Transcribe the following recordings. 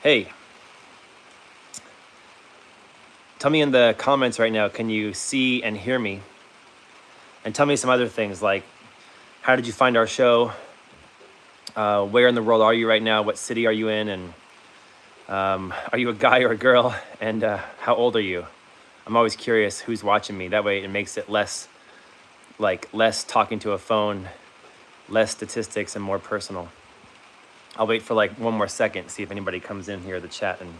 Hey, tell me in the comments right now, can you see and hear me? And tell me some other things like, how did you find our show? Where in the world are you right now? What city are you in? And are you a guy or a girl? And how old are you? I'm always curious who's watching me. That way it makes it less talking to a phone, less statistics and more personal. I'll wait for like one more second, see if anybody comes in here, the chat. And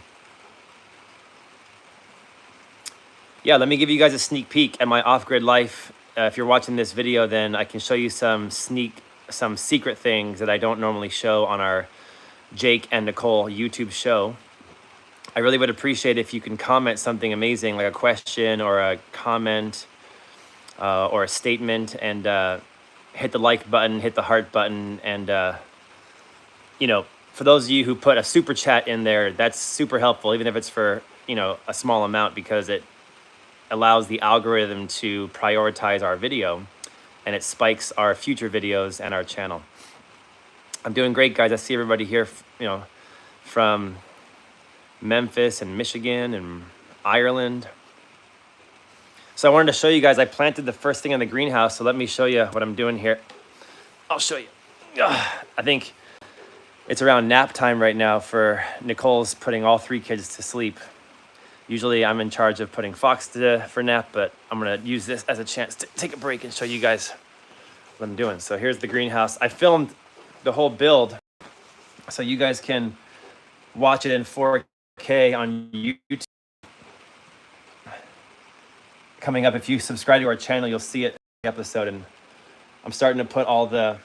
yeah, let me give you guys a sneak peek at my off-grid life. If you're watching this video, then I can show you some secret things that I don't normally show on our Jake and Nicolle YouTube show. I really would appreciate if you can comment something amazing, like a question or a comment or a statement, and hit the like button, hit the heart button, and you know, for those of you who put a super chat in there, that's super helpful, even if it's for, you know, a small amount, because it allows the algorithm to prioritize our video and it spikes our future videos and our channel. I'm doing great, guys. I see everybody here, you know, from Memphis and Michigan and Ireland. So I wanted to show you guys, I planted the first thing in the greenhouse. So let me show you what I'm doing here. I'll show you. I think it's around nap time right now for Nicole's putting all 3 kids to sleep. Usually I'm in charge of putting Fox for nap, but I'm gonna use this as a chance to take a break and show you guys what I'm doing. So here's the greenhouse. I filmed the whole build so you guys can watch it in 4K on YouTube. Coming up, if you subscribe to our channel, you'll see it in the episode. And I'm starting to put all the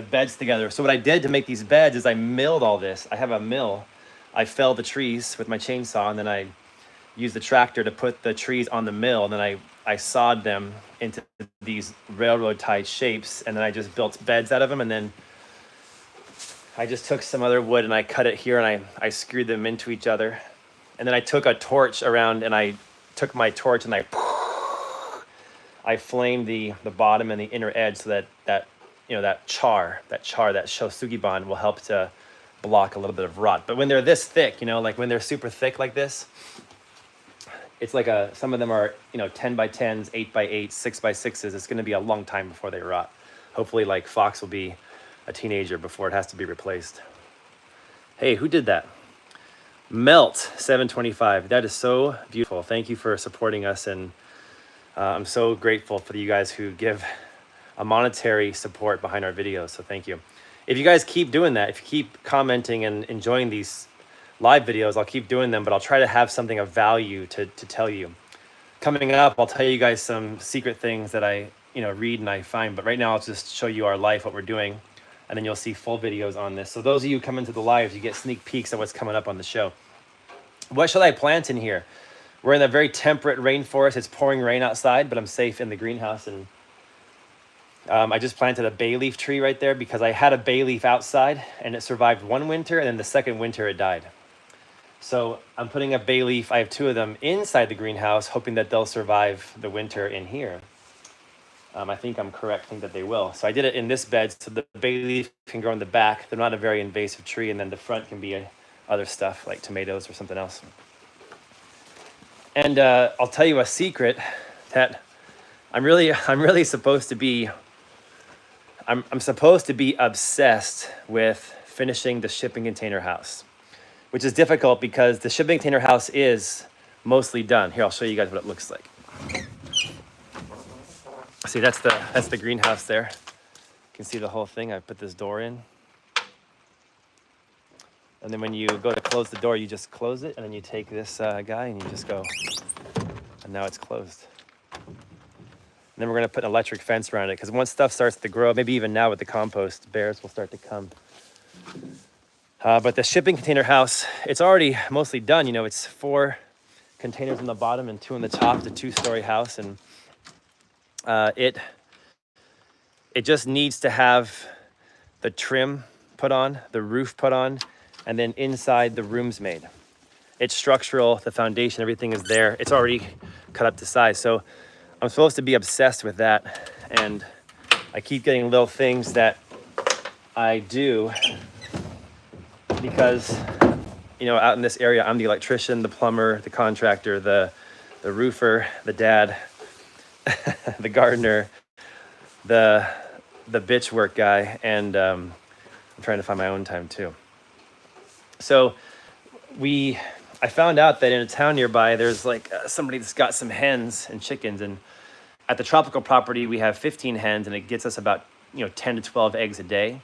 beds together. So what I did to make these beds is I milled all this. I have a mill. I felled the trees with my chainsaw, and then I used the tractor to put the trees on the mill, and then I sawed them into these railroad tied shapes, and then I just built beds out of them. And then I just took some other wood and I cut it here, and I screwed them into each other. And then I took a torch around, and I took my torch and I flamed the bottom and the inner edge, so that you know, that char, that shosugiban will help to block a little bit of rot. But when they're this thick, you know, like when they're super thick like this, it's like some of them are, you know, 10 by 10s, 8 by 8s, 6 by 6s. It's going to be a long time before they rot. Hopefully, like Fox will be a teenager before it has to be replaced. Hey, who did that? Melt 725. That is so beautiful. Thank you for supporting us, and I'm so grateful for you guys who give a monetary support behind our videos. So thank you. If you guys keep doing that, if you keep commenting and enjoying these live videos, I'll keep doing them, but I'll try to have something of value to tell you. Coming up, I'll tell you guys some secret things that I, you know, read and I find, but right now I'll just show you our life, what we're doing, and then you'll see full videos on this. So those of you who come into the lives, you get sneak peeks of what's coming up on the show. What should I plant in here? We're in a very temperate rainforest. It's pouring rain outside, but I'm safe in the greenhouse. And I just planted a bay leaf tree right there because I had a bay leaf outside and it survived one winter, and then the second winter it died. So I'm putting a bay leaf, I have 2 of them inside the greenhouse, hoping that they'll survive the winter in here. I think I'm correct, I think that they will. So I did it in this bed so the bay leaf can grow in the back. They're not a very invasive tree, and then the front can be other stuff like tomatoes or something else. And I'll tell you a secret that I'm really supposed to be, I'm supposed to be obsessed with finishing the shipping container house, which is difficult because the shipping container house is mostly done. Here, I'll show you guys what it looks like. See, that's the greenhouse there. You can see the whole thing. I put this door in. And then when you go to close the door, you just close it, and then you take this guy and you just go, and now it's closed. And then we're gonna put an electric fence around it, because once stuff starts to grow, maybe even now with the compost, bears will start to come. But the shipping container house, it's already mostly done. You know, it's 4 containers on the bottom and 2 on the top. It's a 2-story house, and it just needs to have the trim put on, the roof put on, and then inside the rooms made. It's structural, the foundation, everything is there. It's already cut up to size. So I'm supposed to be obsessed with that. And I keep getting little things that I do because, you know, out in this area, I'm the electrician, the plumber, the contractor, the roofer, the dad, the gardener, the bitch work guy, and I'm trying to find my own time too. So I found out that in a town nearby, there's like somebody that's got some hens and chickens, and at the tropical property, we have 15 hens, and it gets us about 10 to 12 eggs a day.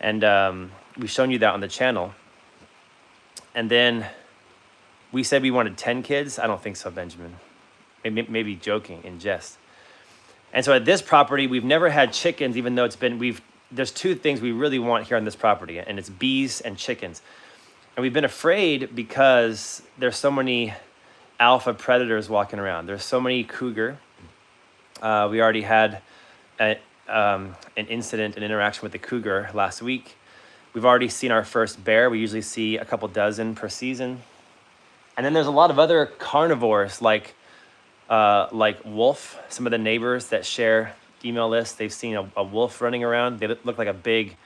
And we've shown you that on the channel. And then we said we wanted 10 kids. I don't think so, Benjamin. Maybe joking in jest. And so at this property, we've never had chickens, even though it's been, there's two things we really want here on this property, and it's bees and chickens. And we've been afraid because there's so many alpha predators walking around. There's so many cougar. We already had an incident, an interaction with the cougar last week. We've already seen our first bear. We usually see a couple dozen per season. And then there's a lot of other carnivores like wolf. Some of the neighbors that share email lists, they've seen a wolf running around. They look like a big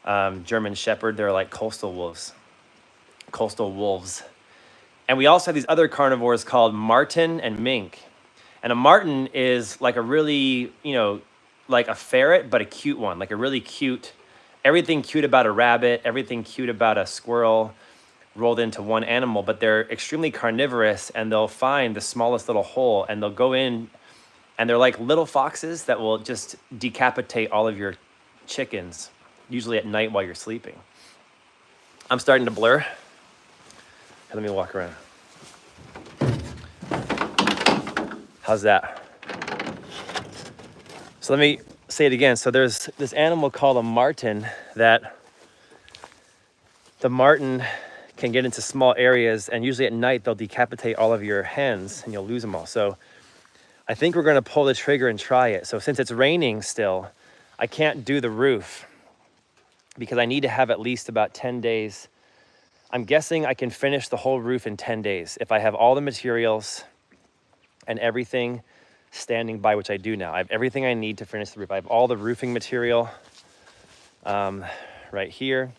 German shepherd. They're like coastal wolves. And we also have these other carnivores called marten and mink. And a marten is like a really, like a ferret, but a cute one, like a really cute, everything cute about a rabbit, everything cute about a squirrel rolled into one animal, but they're extremely carnivorous, and they'll find the smallest little hole and they'll go in, and they're like little foxes that will just decapitate all of your chickens, usually at night while you're sleeping. I'm starting to blur. Let me walk around. How's that? So let me say it again. So there's this animal called a marten that the marten can get into small areas, and usually at night they'll decapitate all of your hens and you'll lose them all. So I think we're gonna pull the trigger and try it. So since it's raining still, I can't do the roof because I need to have at least about 10 days. I'm guessing I can finish the whole roof in 10 days if I have all the materials and everything standing by, which I do now. I have everything I need to finish the roof. I have all the roofing material right here.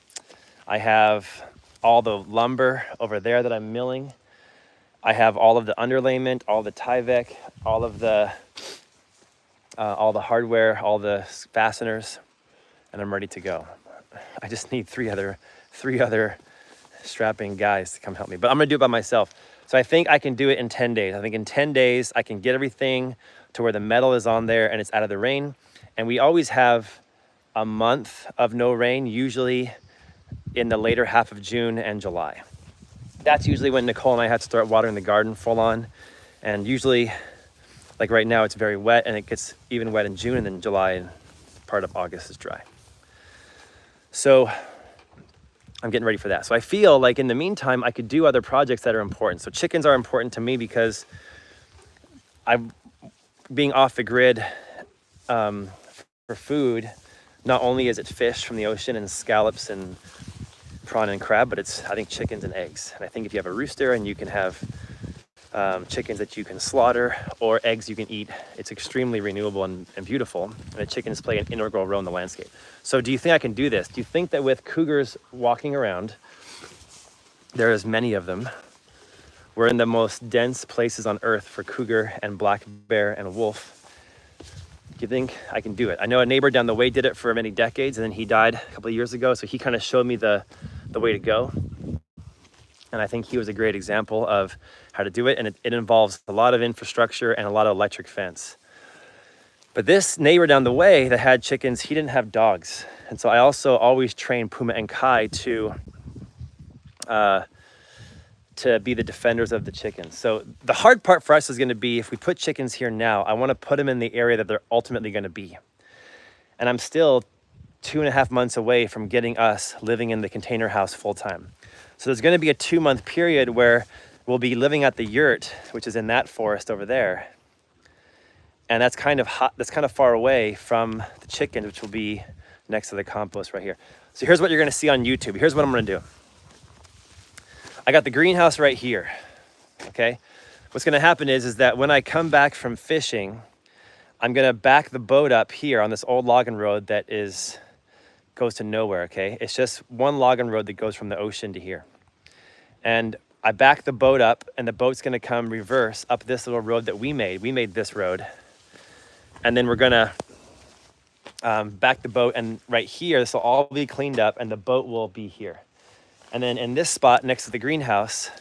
I have all the lumber over there that I'm milling. I have all of the underlayment, all the Tyvek, all the hardware, all the fasteners, and I'm ready to go. I just need three other strapping guys to come help me, but I'm gonna do it by myself. So I think I can do it in 10 days. I think in 10 days, I can get everything to where the metal is on there and it's out of the rain. And we always have a month of no rain, usually in the later half of June and July. That's usually when Nicolle and I have to start watering the garden full on. And usually, like right now, it's very wet, and it gets even wet in June, and then July and part of August is dry. So I'm getting ready for that. So I feel like in the meantime, I could do other projects that are important. So chickens are important to me because I'm being off the grid for food. Not only is it fish from the ocean and scallops and prawn and crab, but it's, I think, chickens and eggs. And I think if you have a rooster and you can have chickens that you can slaughter or eggs you can eat, it's extremely renewable and beautiful. And the chickens play an integral role in the landscape. So do you think I can do this? Do you think that with cougars walking around, there is many of them, we're in the most dense places on earth for cougar and black bear and wolf. Do you think I can do it? I know a neighbor down the way did it for many decades, and then he died a couple of years ago. So he kind of showed me the way to go. And I think he was a great example of how to do it. And it involves a lot of infrastructure and a lot of electric fence. But this neighbor down the way that had chickens, he didn't have dogs. And so I also always train Puma and Kai to be the defenders of the chickens. So the hard part for us is going to be, if we put chickens here now, I want to put them in the area that they're ultimately going to be. And I'm still 2.5 months away from getting us living in the container house full time. So there's going to be a 2-month period where we'll be living at the yurt, which is in that forest over there. And that's kind of hot, that's kind of far away from the chickens, which will be next to the compost right here. So here's what you're going to see on YouTube. Here's what I'm going to do. I got the greenhouse right here, okay? What's gonna happen is that when I come back from fishing, I'm gonna back the boat up here on this old logging road that goes to nowhere, okay? It's just one logging road that goes from the ocean to here. And I back the boat up, and the boat's gonna come reverse up this little road that we made. We made this road. And then we're gonna back the boat, and right here, this will all be cleaned up, and the boat will be here. And then in this spot next to the greenhouse,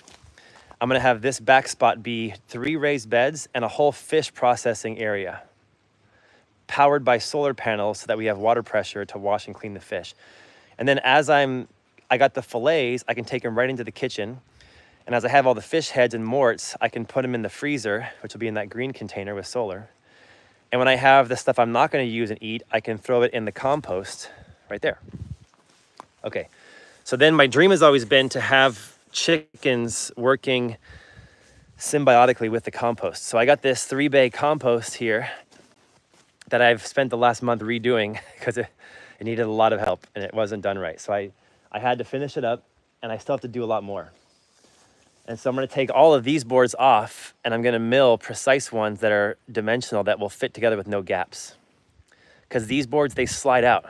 I'm gonna have this back spot be 3 raised beds and a whole fish processing area, powered by solar panels so that we have water pressure to wash and clean the fish. And then as I got the fillets, I can take them right into the kitchen. And as I have all the fish heads and morts, I can put them in the freezer, which will be in that green container with solar. And when I have the stuff I'm not gonna use and eat, I can throw it in the compost right there. Okay, so then my dream has always been to have chickens working symbiotically with the compost. So I got this 3-bay compost here that I've spent the last month redoing because it needed a lot of help and it wasn't done right. So I had to finish it up, and I still have to do a lot more. And so I'm gonna take all of these boards off, and I'm gonna mill precise ones that are dimensional that will fit together with no gaps. Because these boards, they slide out.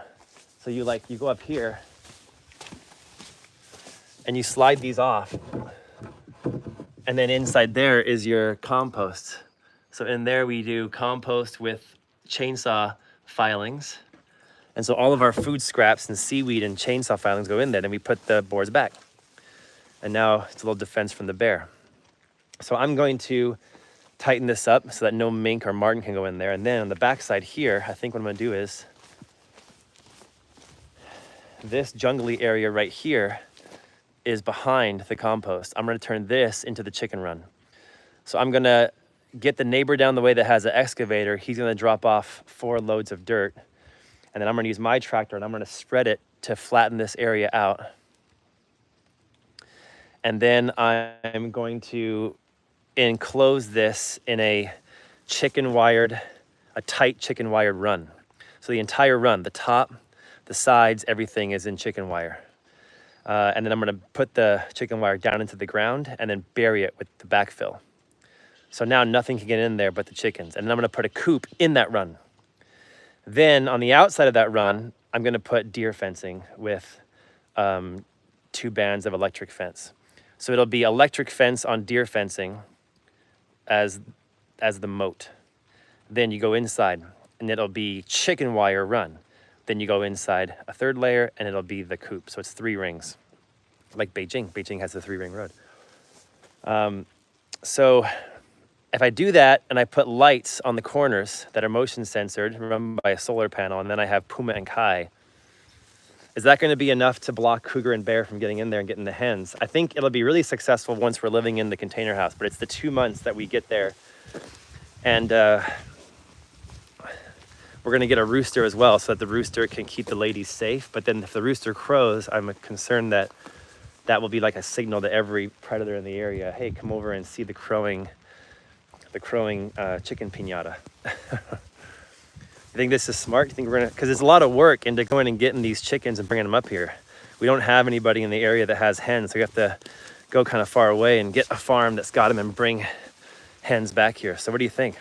So you go up here and you slide these off, and then inside there is your compost. So in there we do compost with chainsaw filings. And so all of our food scraps and seaweed and chainsaw filings go in there, and we put the boards back. And now it's a little defense from the bear. So I'm going to tighten this up so that no mink or marten can go in there. And then on the back side here, I think what I'm gonna do is this jungly area right here is behind the compost. I'm gonna turn this into the chicken run. So I'm gonna get the neighbor down the way that has an excavator. He's gonna drop off 4 loads of dirt. And then I'm gonna use my tractor and I'm gonna spread it to flatten this area out. And then I'm going to enclose this in a tight chicken wired run. So the entire run, the top, the sides, everything is in chicken wire. And then I'm gonna put the chicken wire down into the ground and then bury it with the backfill. So now nothing can get in there but the chickens. And then I'm gonna put a coop in that run. Then on the outside of that run, I'm gonna put deer fencing with 2 bands of electric fence. So it'll be electric fence on deer fencing as the moat. Then you go inside and it'll be chicken wire run. Then you go inside a 3rd layer and it'll be the coop. So it's 3 rings, like Beijing. Beijing has a 3-ring road. So if I do that and I put lights on the corners that are motion censored, run by a solar panel, and then I have puma and kai, is that going to be enough to block cougar and bear from getting in there and getting the hens? I think it'll be really successful once we're living in the container house, but it's the 2 months that we get there. And we're going to get a rooster as well so that the rooster can keep the ladies safe. But then if the rooster crows, I'm concerned that that will be like a signal to every predator in the area. Hey, come over and see the crowing chicken piñata. You think this is smart? You think we're gonna, because there's a lot of work into going and getting these chickens and bringing them up here. We don't have anybody in the area that has hens, so we have to go kind of far away and get a farm that's got them and bring hens back here. So what do you think?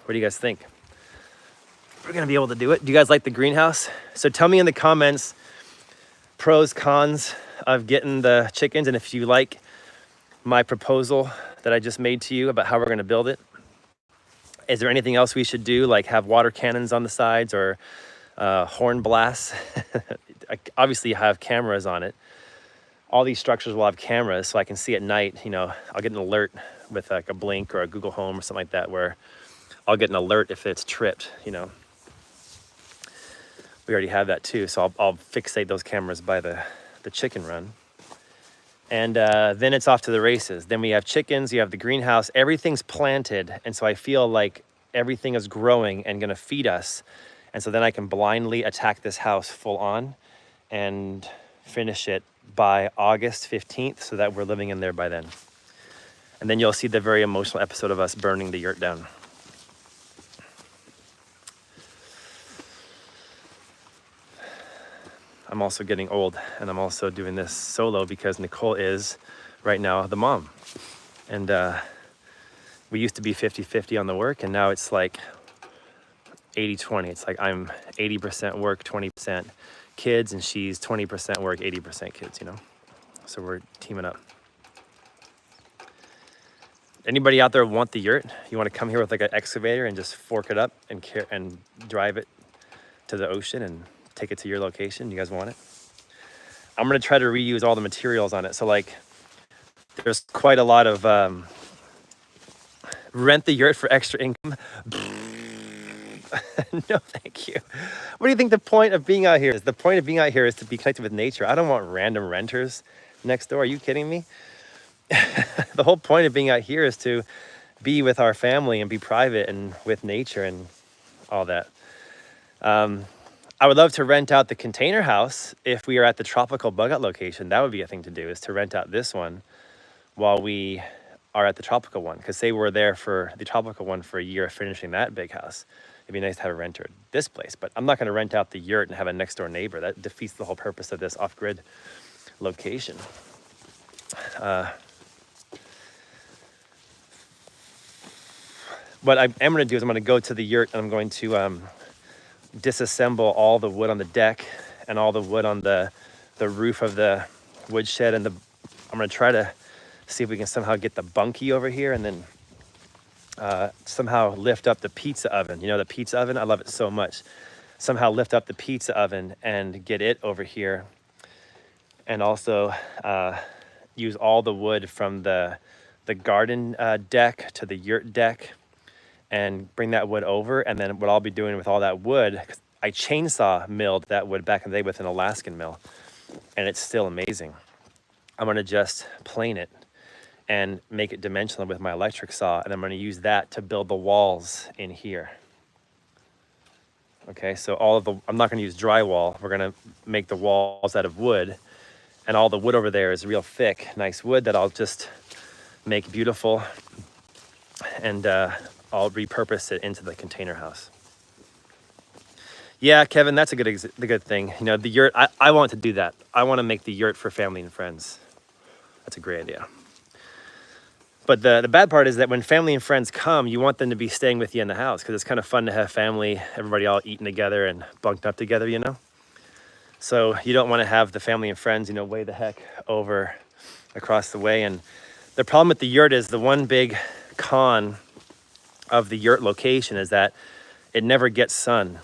What do you guys think? We're gonna be able to do it. Do you guys like the greenhouse? So tell me in the comments pros, cons of getting the chickens, and if you like my proposal that I just made to you about how we're gonna build it. Is there anything else we should do, like have water cannons on the sides or horn blasts? Obviously you have cameras on it. All these structures will have cameras, so I can see at night, I'll get an alert with like a Blink or a Google Home or something like that, where I'll get an alert if it's tripped, We already have that too, so I'll fixate those cameras by the chicken run. And then it's off to the races. Then we have chickens, you have the greenhouse, everything's planted. And so I feel like everything is growing and gonna feed us. And so then I can blindly attack this house full on and finish it by August 15th so that we're living in there by then. And then you'll see the very emotional episode of us burning the yurt down. I'm also getting old, and I'm also doing this solo because Nicolle is right now the mom. And we used to be 50-50 on the work, and now it's like 80-20. It's like I'm 80% work, 20% kids, and she's 20% work, 80% kids, So we're teaming up. Anybody out there want the yurt? You want to come here with like an excavator and just fork it up and drive it to the ocean and take it to your location? You guys want it? I'm gonna try to reuse all the materials on it. So like, there's quite a lot of rent the yurt for extra income. No, thank you. What do you think the point of being out here is? The point of being out here is to be connected with nature. I don't want random renters next door. Are you kidding me? The whole point of being out here is to be with our family and be private and with nature and all that. I would love to rent out the container house if we are at the tropical bug out location. That would be a thing to do, is to rent out this one while we are at the tropical one, because they were there for the tropical one for a year finishing that big house. It'd be nice to have a renter at this place, but I'm not going to rent out the yurt and have a next door neighbor. That defeats the whole purpose of this off-grid location. What I am going to do is I'm going to go to the yurt and I'm going to disassemble all the wood on the deck and all the wood on the roof of the woodshed, and I'm going to try to see if we can somehow get the bunkie over here and then somehow lift up the pizza oven. You know, the pizza oven, I love it so much. Somehow lift up the pizza oven and get it over here, and also use all the wood from the garden deck to the yurt deck and bring that wood over. And then what I'll be doing with all that wood, 'cause I chainsaw milled that wood back in the day with an Alaskan mill, and it's still amazing. I'm gonna just plane it and make it dimensional with my electric saw, and I'm gonna use that to build the walls in here. Okay, so I'm not gonna use drywall. We're gonna make the walls out of wood, and all the wood over there is real thick, nice wood that I'll just make beautiful, and I'll repurpose it into the container house. Yeah, Kevin, that's the good thing. You know, the yurt, I want to do that. I want to make the yurt for family and friends. That's a great idea. But the bad part is that when family and friends come, you want them to be staying with you in the house, because it's kind of fun to have family, everybody all eating together and bunked up together, you know? So you don't want to have the family and friends, you know, way the heck over across the way. And the problem with the yurt is, the one big con of the yurt location is that it never gets sun.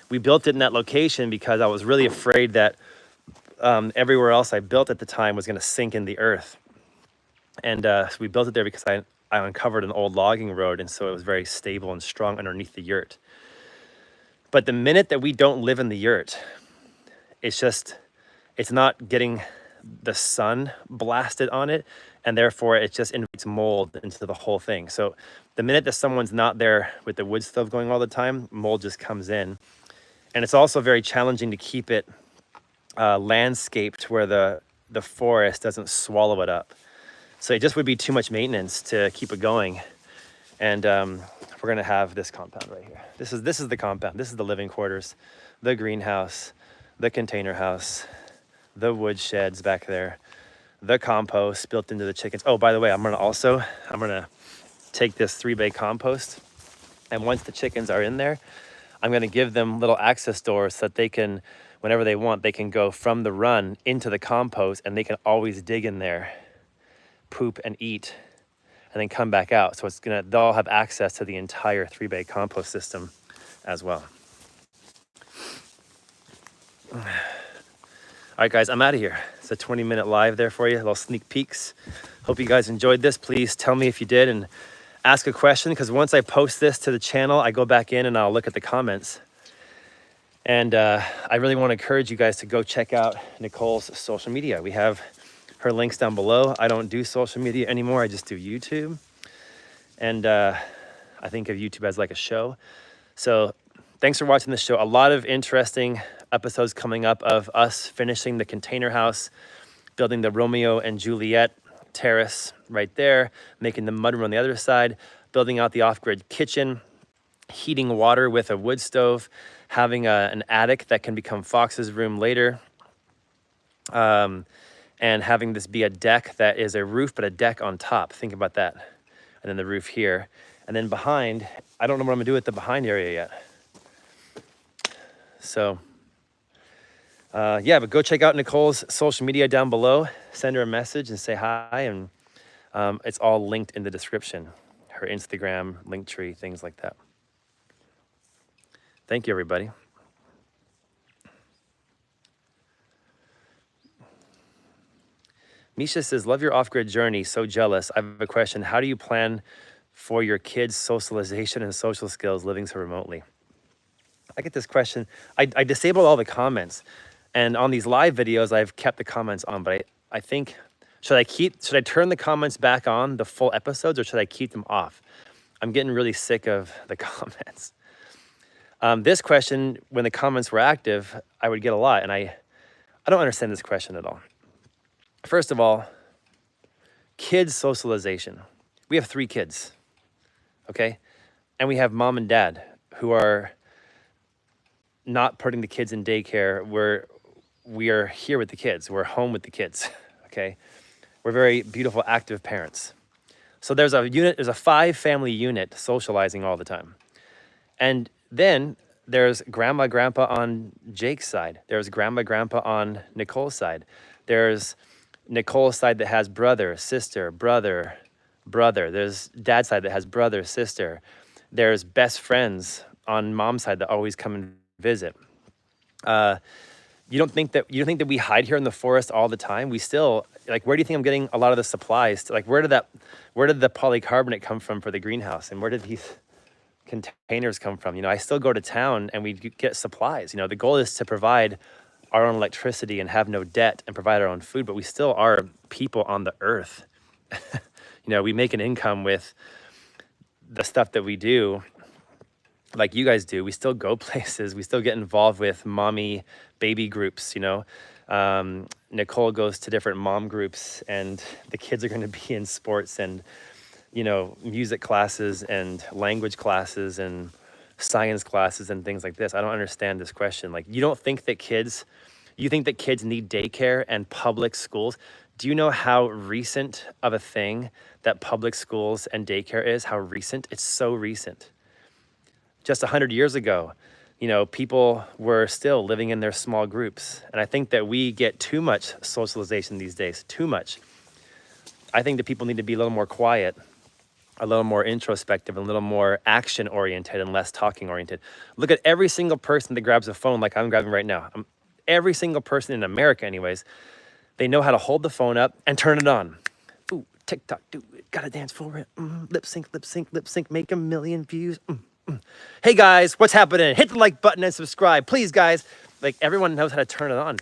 We built it in that location because I was really afraid that everywhere else I built at the time was going to sink in the earth. And so we built it there because I uncovered an old logging road, and so it was very stable and strong underneath the yurt. But the minute that we don't live in the yurt, it's not getting the sun blasted on it, and therefore it just invites mold into the whole thing. So the minute that someone's not there with the wood stove going all the time, mold just comes in. And it's also very challenging to keep it landscaped where the forest doesn't swallow it up. So it just would be too much maintenance to keep it going. And we're gonna have this compound right here. This is the compound. This is the living quarters, the greenhouse, the container house, the wood sheds back there, the compost built into the chickens. Oh, by the way, I'm gonna take this 3-bay compost, and once the chickens are in there, I'm gonna give them little access doors so that they can, whenever they want, they can go from the run into the compost, and they can always dig in there, poop and eat, and then come back out. So they'll have access to the entire 3-bay compost system as well. All right, guys, I'm out of here. It's a 20-minute live there for you, little sneak peeks. Hope you guys enjoyed this. Please tell me if you did, and ask a question, because once I post this to the channel, I go back in and I'll look at the comments. And I really want to encourage you guys to go check out Nicolle's social media. We have her links down below. I don't do social media anymore. I just do YouTube. And I think of YouTube as like a show. So thanks for watching this show. A lot of interesting episodes coming up of us finishing the container house, building the Romeo and Juliet terrace right there, making the mudroom on the other side, building out the off-grid kitchen, heating water with a wood stove, having an attic that can become Fox's room later, and having this be a deck that is a roof, but a deck on top. Think about that. And then the roof here. And then behind, I don't know what I'm gonna do with the behind area yet. So Yeah, but go check out Nicole's social media down below. Send her a message and say hi, and it's all linked in the description. Her Instagram, Linktree, things like that. Thank you, everybody. Misha says, love your off-grid journey. So jealous. I have a question. How do you plan for your kids' socialization and social skills living so remotely? I get this question. I disabled all the comments. And on these live videos, I've kept the comments on. But I think, should I turn the comments back on, the full episodes, or should I keep them off? I'm getting really sick of the comments. This question, when the comments were active, I would get a lot. And I don't understand this question at all. First of all, kids socialization. We have 3 kids, okay? And we have mom and dad who are not putting the kids in daycare. We are here with the kids. We're home with the kids, okay? We're very beautiful, active parents. So there's a 5-family unit socializing all the time. And then there's grandma, grandpa on Jake's side. There's grandma, grandpa on Nicole's side. There's Nicole's side that has brother, sister, brother. There's dad's side that has brother, sister. There's best friends on mom's side that always come and visit. You don't think that we hide here in the forest all the time? We still, like, where do you think I'm getting a lot of the supplies? Like, where did the polycarbonate come from for the greenhouse? And where did these containers come from? You know, I still go to town and we get supplies. You know, the goal is to provide our own electricity and have no debt and provide our own food, but we still are people on the earth. You know, we make an income with the stuff that we do, like you guys do. We still go places. We still get involved with mommy baby groups, you know. Nicolle goes to different mom groups, and the kids are going to be in sports and, you know, music classes and language classes and science classes and things like this. I don't understand this question. Like, you think that kids need daycare and public schools? Do you know how recent of a thing that public schools and daycare is? How recent? It's so recent. Just 100 years ago, you know, people were still living in their small groups. And I think that we get too much socialization these days, too much. I think that people need to be a little more quiet, a little more introspective, a little more action oriented and less talking oriented. Look at every single person that grabs a phone like I'm grabbing right now. Every single person in America anyways, they know how to hold the phone up and turn it on. Ooh, TikTok, dude, gotta dance for it. Lip sync, make 1 million views. Hey guys, what's happening? Hit the like button and subscribe, please guys. Like, everyone knows how to turn it on.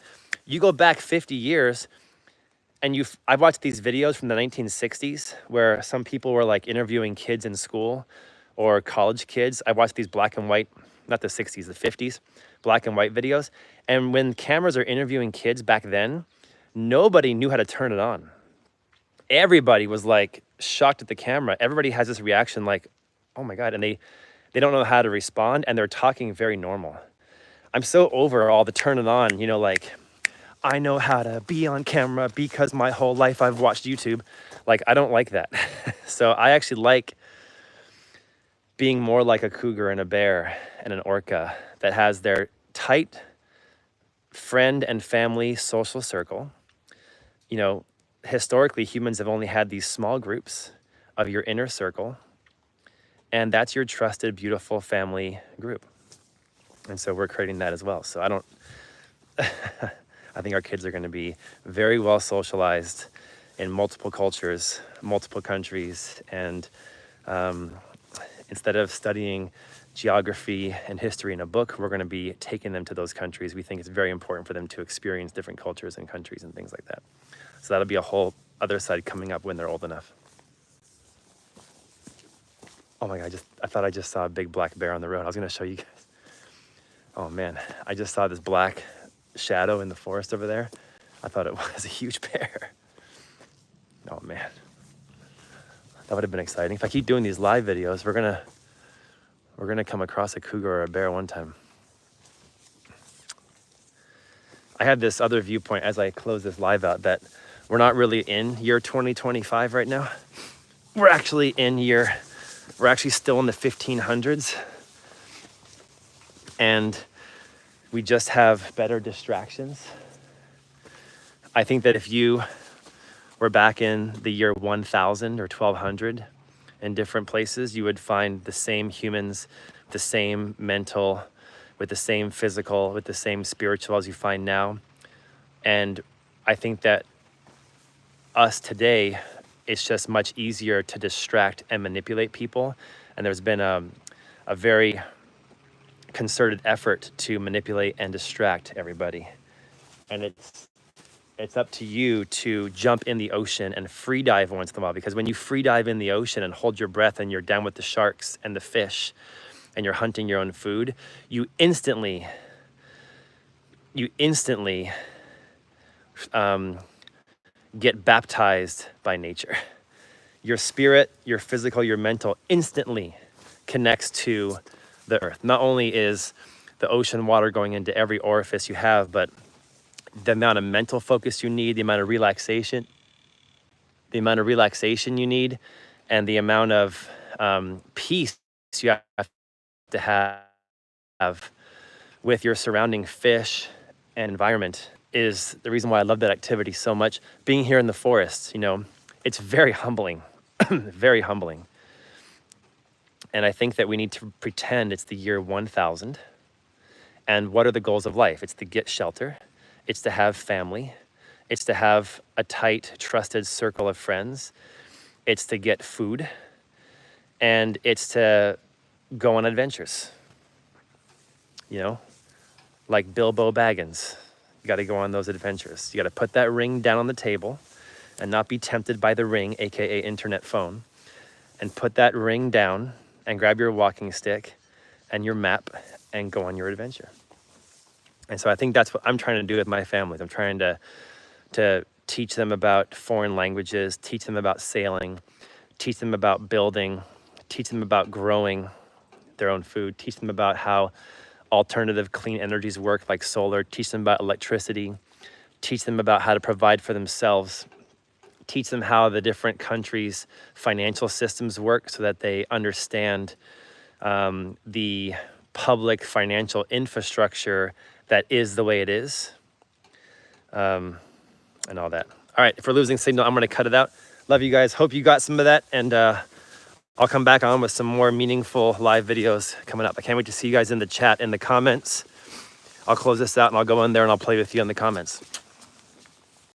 You go back 50 years and I've watched these videos from the 1960s where some people were like interviewing kids in school or college kids. I watched these black and white, not the 60s, the 50s, black and white videos. And when cameras are interviewing kids back then, nobody knew how to turn it on. Everybody was like shocked at the camera. Everybody has this reaction like, oh my God. And they don't know how to respond, and they're talking very normal. I'm so over all the turn it on, you know, like, I know how to be on camera because my whole life I've watched YouTube. Like, I don't like that. So I actually like being more like a cougar and a bear and an orca that has their tight friend and family social circle. You know, historically, humans have only had these small groups of your inner circle, and that's your trusted, beautiful family group. And so we're creating that as well. So I think our kids are going to be very well socialized in multiple cultures, multiple countries. And instead of studying geography and history in a book, we're going to be taking them to those countries. We think it's very important for them to experience different cultures and countries and things like that. So that'll be a whole other side coming up when they're old enough. Oh my God, I thought I just saw a big black bear on the road. I was going to show you guys. Oh man, I just saw this black shadow in the forest over there. I thought it was a huge bear. Oh man, that would have been exciting. If I keep doing these live videos, we're gonna come across a cougar or a bear one time. I had this other viewpoint as I close this live out that we're not really in year 2025 right now. We're actually still in the 1500s. And We just have better distractions. I think that if you were back in the year 1000 or 1200 in different places, you would find the same humans, the same mental, with the same physical, with the same spiritual as you find now. And I think that us today, it's just much easier to distract and manipulate people. And there's been a very concerted effort to manipulate and distract everybody. And it's up to you to jump in the ocean and free dive once in a while, because when you free dive in the ocean and hold your breath and you're down with the sharks and the fish and you're hunting your own food, you instantly get baptized by nature. Your spirit, your physical, your mental instantly connects to the earth. Not only is the ocean water going into every orifice you have, but the amount of mental focus you need, the amount of relaxation you need, and the amount of peace you have to have with your surrounding fish and environment is the reason why I love that activity so much. Being here in the forest, it's very humbling, very humbling. And I think that we need to pretend it's the year 1000. And what are the goals of life? It's to get shelter. It's to have family. It's to have a tight, trusted circle of friends. It's to get food. And it's to go on adventures. Like Bilbo Baggins. You got to go on those adventures. You got to put that ring down on the table and not be tempted by the ring, aka internet phone, and put that ring down and grab your walking stick and your map and go on your adventure. And so I think that's what I'm trying to do with my families. I'm trying to teach them about foreign languages, teach them about sailing, teach them about building, teach them about growing their own food, teach them about how alternative clean energies work like solar, teach them about electricity, teach them about how to provide for themselves, teach them how the different countries' financial systems work so that they understand the public financial infrastructure that is the way it is, and all that. All right, if we're losing signal, I'm gonna cut it out. Love you guys, hope you got some of that, and I'll come back on with some more meaningful live videos coming up. I can't wait to see you guys in the chat, in the comments. I'll close this out and I'll go in there and I'll play with you in the comments.